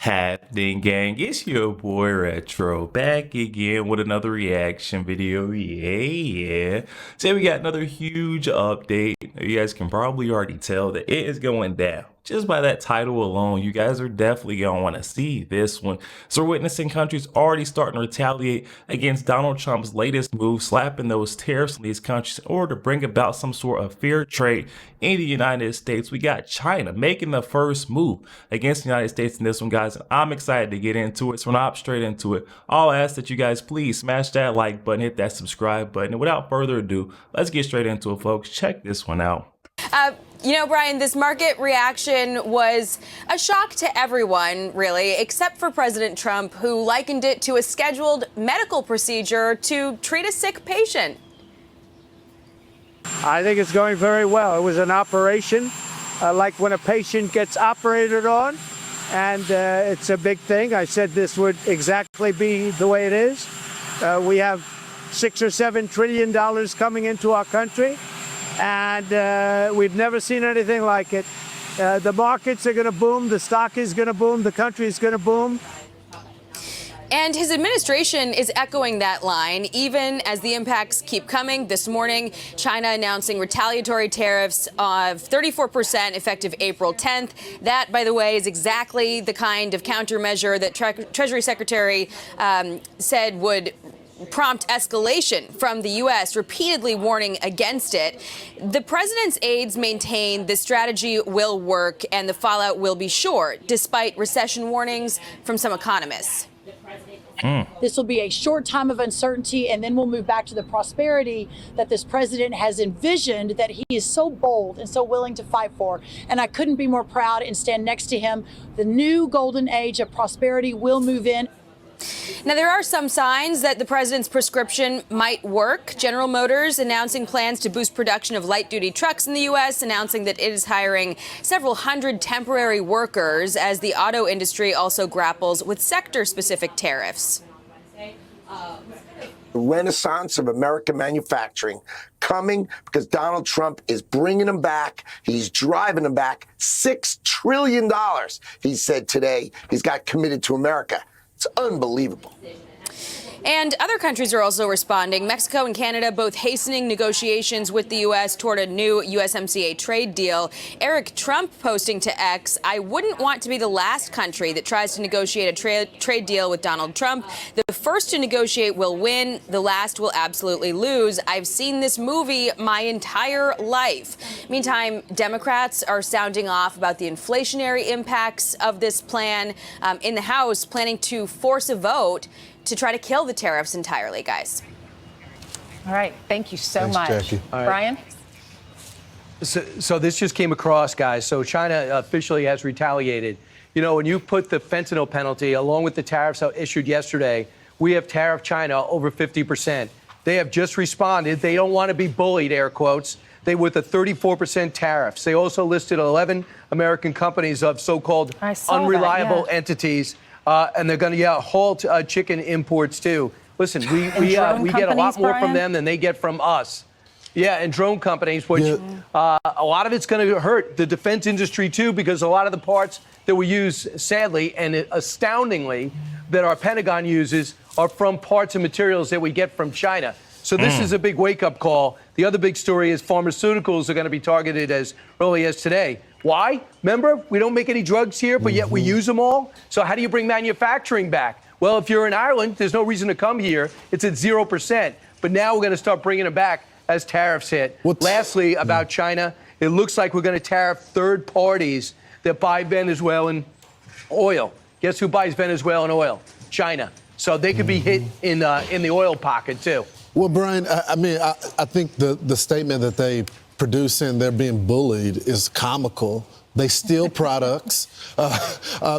happening, gang? It's your boy Retro back again with another reaction video. Yeah. Today we got another huge update. You guys can probably already tell that it is going down. Just by that title alone, you guys are definitely going to want to see this one. So we're witnessing countries already starting to retaliate against Donald Trump's latest move, slapping those tariffs on these countries in order to bring about some sort of fair trade in the United States. We got China making the first move against the United States in this one, guys. And I'm excited to get into it. So we're not straight into it. I'll ask that you guys please smash that like button, hit that subscribe button. And without further ado, let's get straight into it, folks. Check this one out. You know, Brian, this market reaction was a shock to everyone, really, except for President Trump, who likened it to a scheduled medical procedure to treat a sick patient. I think it's going very well. It was an operation, like when a patient gets operated on, and it's a big thing. I said this would exactly be the way it is. We have $6 or $7 trillion coming into our country. And we've never seen anything like it. The markets are going to boom. The stock is going to boom. The country is going to boom. And his administration is echoing that line, even as the impacts keep coming. This morning, China announcing retaliatory tariffs of 34% effective April 10th. That, by the way, is exactly the kind of countermeasure that Treasury Secretary said would prompt escalation from the U.S., repeatedly warning against it. The president's aides maintain the strategy will work and the fallout will be short, despite recession warnings from some economists. This will be a short time of uncertainty, and then we'll move back to the prosperity that this president has envisioned, that he is so bold and so willing to fight for. And I couldn't be more proud and stand next to him. The new golden age of prosperity will move in. Now, there are some signs that the president's prescription might work. General Motors announcing plans to boost production of light-duty trucks in the U.S., announcing that it is hiring several hundred temporary workers as the auto industry also grapples with sector-specific tariffs. The renaissance of American manufacturing coming because Donald Trump is bringing them back. He's driving them back. $6 trillion, he said today, he's got committed to America. It's unbelievable. And other countries are also responding. Mexico and Canada both hastening negotiations with the U.S. toward a new USMCA trade deal. Eric Trump posting to X, "I wouldn't want to be the last country that tries to negotiate a trade deal with Donald Trump. The first to negotiate will win. The last will absolutely lose. I've seen this movie my entire life." Meantime, Democrats are sounding off about the inflationary impacts of this plan in the House, planning to force a vote to try to kill the tariffs entirely, guys. All right. Thank you so much. Jackie. Brian? So this just came across, guys. So China officially has retaliated. You know, when you put the fentanyl penalty along with the tariffs issued yesterday, we have tariffed China over 50%. They have just responded. They don't want to be bullied, air quotes. They with the 34% tariffs. They also listed 11 American companies of so-called unreliable entities. And they're going to halt chicken imports, too. Listen, we get a lot more from them than they get from us. Yeah, and drone companies, which a lot of it's going to hurt the defense industry, too, because a lot of the parts that we use, sadly and astoundingly, that our Pentagon uses are from parts and materials that we get from China. So this is a big wake-up call. The other big story is pharmaceuticals are going to be targeted as early as today. Why? Remember, we don't make any drugs here, but yet we use them all. So how do you bring manufacturing back? Well, if you're in Ireland, there's no reason to come here. It's at 0%. But now we're going to start bringing them back as tariffs hit. Lastly, about China, it looks like we're going to tariff third parties that buy Venezuelan oil. Guess who buys Venezuelan oil? China. So they could be hit in the oil pocket, too. Well, Brian, I think the statement that they produce and they're being bullied is comical. They steal products.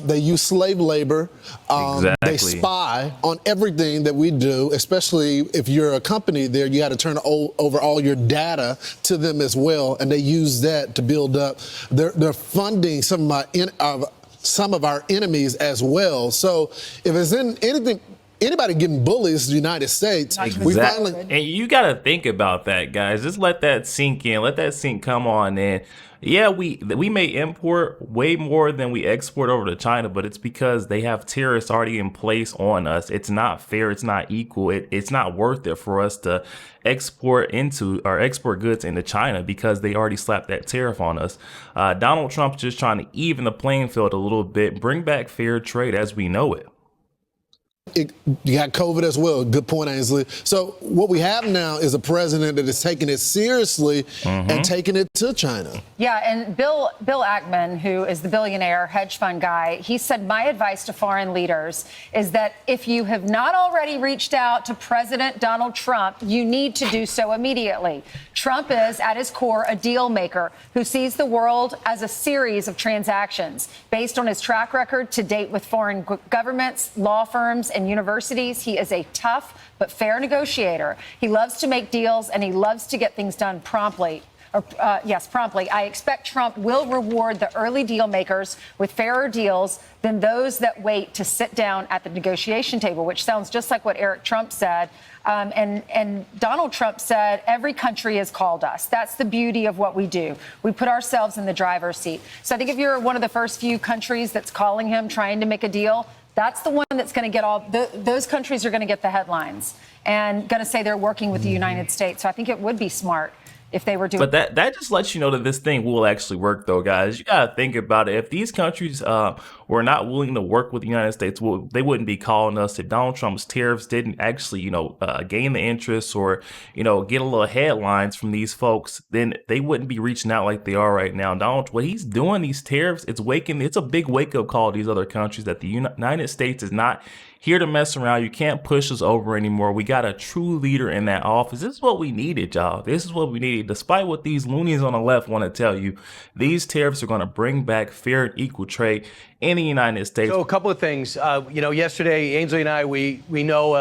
They use slave labor. They spy on everything that we do, especially if you're a company there, you got to turn over all your data to them as well. And they use that to build up. They're funding some of our enemies as well. So if it's anything anybody getting bullied is the United States. We finally, And you got to think about that, guys. Just let that sink in. Let that sink come on in. Yeah, we may import way more than we export over to China, but it's because they have tariffs already in place on us. It's not fair. It's not equal. It's not worth it for us to export goods into China because they already slapped that tariff on us. Donald Trump's just trying to even the playing field a little bit, bring back fair trade as we know it. You got COVID as well. Good point, Ainsley. So what we have now is a president that is taking it seriously and taking it to China. Yeah, and Bill Ackman, who is the billionaire hedge fund guy, he said, my advice to foreign leaders is that if you have not already reached out to President Donald Trump, you need to do so immediately. Trump is, at his core, a deal maker who sees the world as a series of transactions. Based on his track record to date with foreign governments, law firms, and universities, he is a tough but fair negotiator. He loves to make deals, and he loves to get things done promptly. Promptly. I expect Trump will reward the early deal makers with fairer deals than those that wait to sit down at the negotiation table, which sounds just like what Eric Trump said. And Donald Trump said, every country has called us. That's the beauty of what we do. We put ourselves in the driver's seat. So I think if you're one of the first few countries that's calling him, trying to make a deal, that's the one that's going to get those countries are going to get the headlines and going to say they're working with the United States. So I think it would be smart if they were doing. But that just lets you know that this thing will actually work, though, guys. You got to think about it. If these countries were not willing to work with the United States, well, they wouldn't be calling us. If Donald Trump's tariffs didn't actually, gain the interest or, get a little headlines from these folks, then they wouldn't be reaching out like they are right now. What he's doing, these tariffs, it's a big wake up call to these other countries that the United States is not here to mess around. You can't push us over anymore. We got a true leader in that office. This is what we needed, y'all. This is what we needed. Despite what these loonies on the left want to tell you, these tariffs are going to bring back fair and equal trade in the United States. So a couple of things. Yesterday, Ainsley and I, we know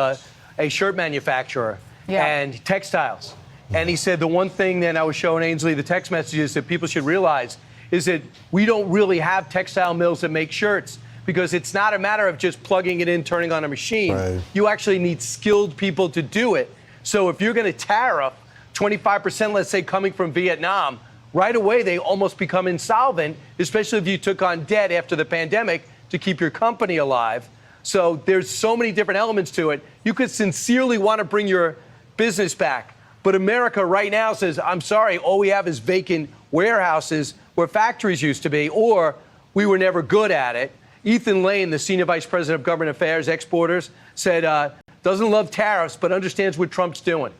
a shirt manufacturer and textiles. And he said the one thing that I was showing Ainsley, the text messages that people should realize is that we don't really have textile mills that make shirts. Because it's not a matter of just plugging it in, turning on a machine. Right. You actually need skilled people to do it. So if you're going to tariff 25%, let's say, coming from Vietnam, right away they almost become insolvent, especially if you took on debt after the pandemic to keep your company alive. So there's so many different elements to it. You could sincerely want to bring your business back. But America right now says, I'm sorry, all we have is vacant warehouses where factories used to be, or we were never good at it. Ethan Lane, the senior vice president of government affairs, exporters, said doesn't love tariffs, but understands what Trump's doing.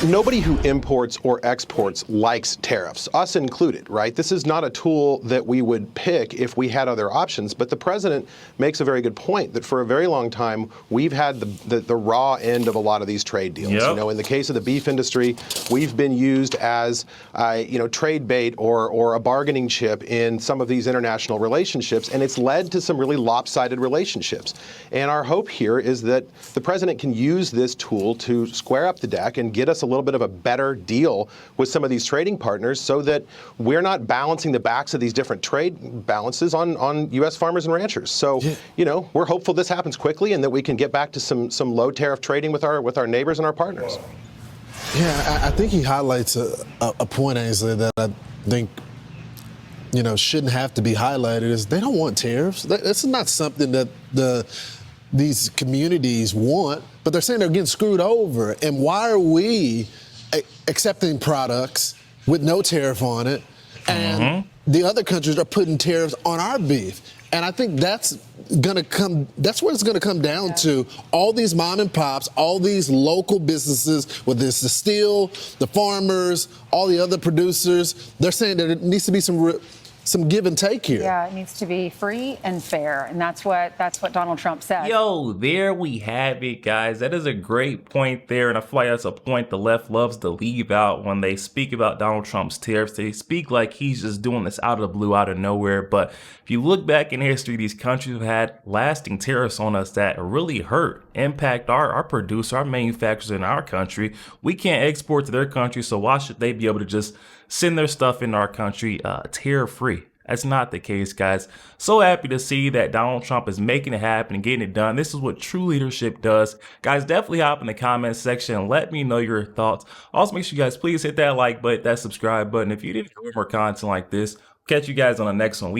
Nobody who imports or exports likes tariffs, us included, right? This is not a tool that we would pick if we had other options. But the president makes a very good point that for a very long time, we've had the raw end of a lot of these trade deals. Yep. In the case of the beef industry, we've been used as, trade bait or a bargaining chip in some of these international relationships. And it's led to some really lopsided relationships. And our hope here is that the president can use this tool to square up the deck and get us a little bit of a better deal with some of these trading partners so that we're not balancing the backs of these different trade balances on U.S. farmers and ranchers. So, we're hopeful this happens quickly and that we can get back to some low tariff trading with our neighbors and our partners. Yeah, I think he highlights a point, Ainsley, that I think shouldn't have to be highlighted is they don't want tariffs. That's not something that these communities want, but they're saying they're getting screwed over. And why are we accepting products with no tariff on it, and the other countries are putting tariffs on our beef? And I think that's what it's gonna come down to. All these mom and pops, all these local businesses, whether it's the steel, the farmers, all the other producers, they're saying that it needs to be some give and take here. Yeah, it needs to be free and fair, and that's what Donald Trump said. Yo, there we have it, guys. That is a great point there, and I feel like that's a point the left loves to leave out when they speak about Donald Trump's tariffs. They speak like he's just doing this out of the blue, out of nowhere. But if you look back in history, these countries have had lasting tariffs on us that really impact our producer, our manufacturers in our country. We can't export to their country, so why should they be able to just send their stuff in our country tariff-free? That's not the case, guys. So happy to see that Donald Trump is making it happen and getting it done. This is what true leadership does. Guys, definitely hop in the comment section and let me know your thoughts. Also, make sure you guys please hit that like button, that subscribe button. If you didn't enjoy more content like this, catch you guys on the next one.